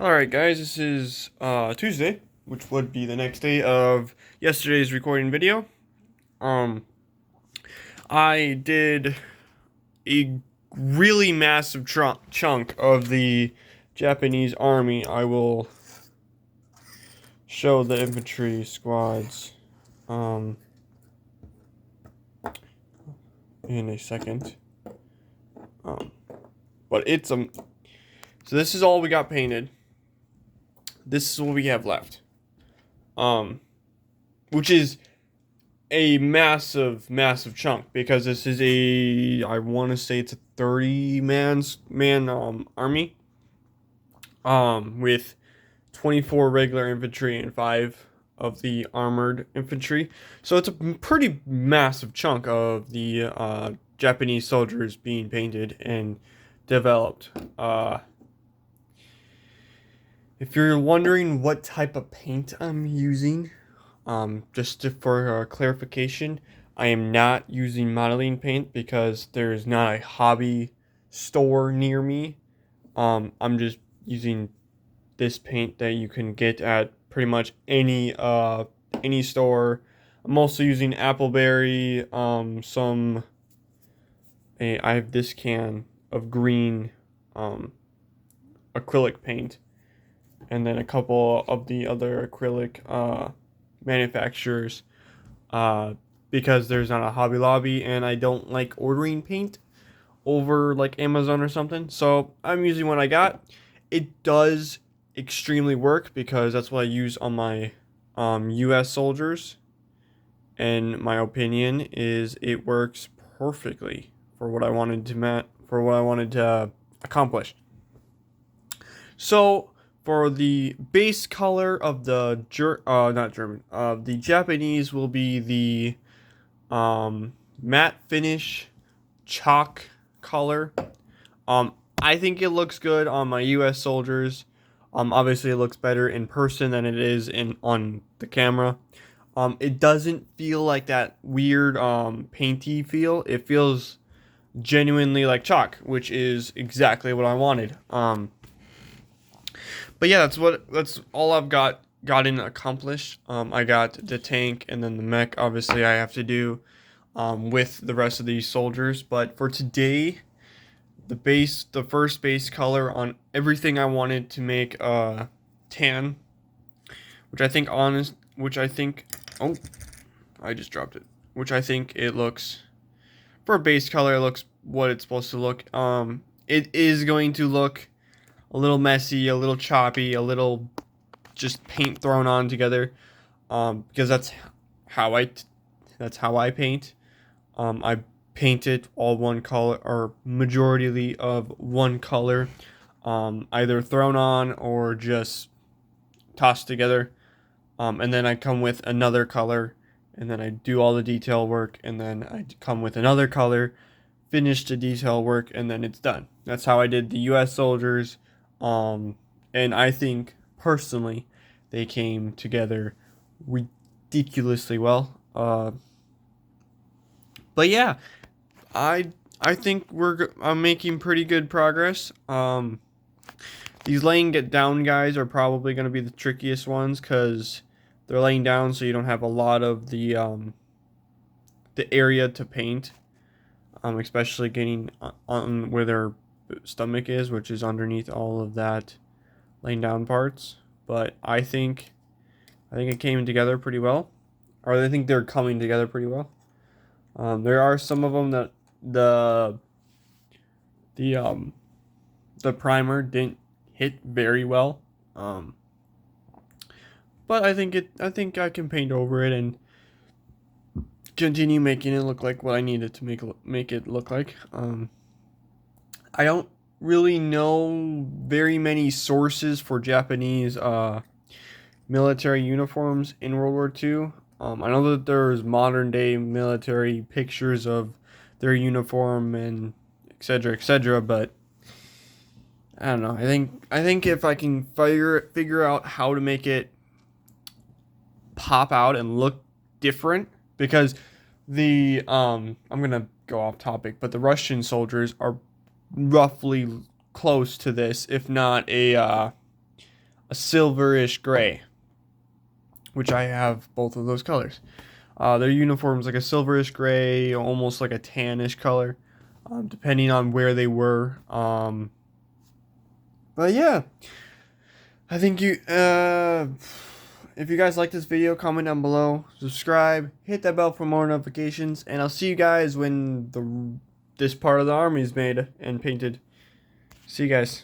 Alright guys, this is Tuesday, which would be the next day of yesterday's recording video. Um, I did a really massive chunk of the Japanese army. I will show the infantry squads in a second. But it's so this is all we got painted. This is what we have left. Which is a massive chunk because this is I want to say it's a 30 man army with 24 regular infantry and 5 of the armored infantry. So it's a pretty massive chunk of the Japanese soldiers being painted and developed. If you're wondering what type of paint I'm using, for clarification, I am not using modeling paint because there's not a hobby store near me. I'm just using this paint that you can get at pretty much any store. I'm also using Appleberry. I have this can of green acrylic paint, and then a couple of the other acrylic manufacturers, because there's not a Hobby Lobby and I don't like ordering paint over like Amazon or something. So I'm using what I got. It does extremely work because that's what I use on my US soldiers. And my opinion is it works perfectly for what I wanted to accomplish. So for the base color of the the Japanese will be the matte finish chalk color. I think it looks good on my US soldiers. Obviously it looks better in person than it is on the camera. It doesn't feel like that weird painty feel. It feels genuinely like chalk, which is exactly what I wanted. But yeah, that's all I've gotten accomplished. I got the tank and then the mech. Obviously, I have to do with the rest of these soldiers. But for today, the first base color on everything I wanted to make tan, which I think, oh, I just dropped it. Which I think it looks, for a base color, it looks what it's supposed to look. It is going to look a little messy, a little choppy, a little just paint thrown on together, because that's how I paint. I paint it all one color or majority of one color, either thrown on or just tossed together, and then I come with another color, and then I do all the detail work, and then I come with another color, finish the detail work, and then it's done. That's how I did the U.S. soldiers. And I think personally they came together ridiculously well. But yeah, I think I'm making pretty good progress. These laying it down guys are probably going to be the trickiest ones because they're laying down, so you don't have a lot of the area to paint. Especially getting on where their stomach is, which is underneath all of that laying down parts. But I think it came together pretty well, or I think they're coming together pretty well. There are some of them that the the primer didn't hit very well, but I think I can paint over it and continue making it look like what I needed to make it look like. I don't really know very many sources for Japanese military uniforms in World War II. I know that there's modern day military pictures of their uniform and etc., but I don't know. I think if I can figure out how to make it pop out and look different, because I'm gonna go off topic, but the Russian soldiers are roughly close to this, if not a silverish gray, which I have both of those colors. Their uniform's like a silverish gray, almost like a tannish color, depending on where they were. But yeah, I think you. If you guys like this video, comment down below, subscribe, hit that bell for more notifications, and I'll see you guys when this part of the army is made and painted. See you guys.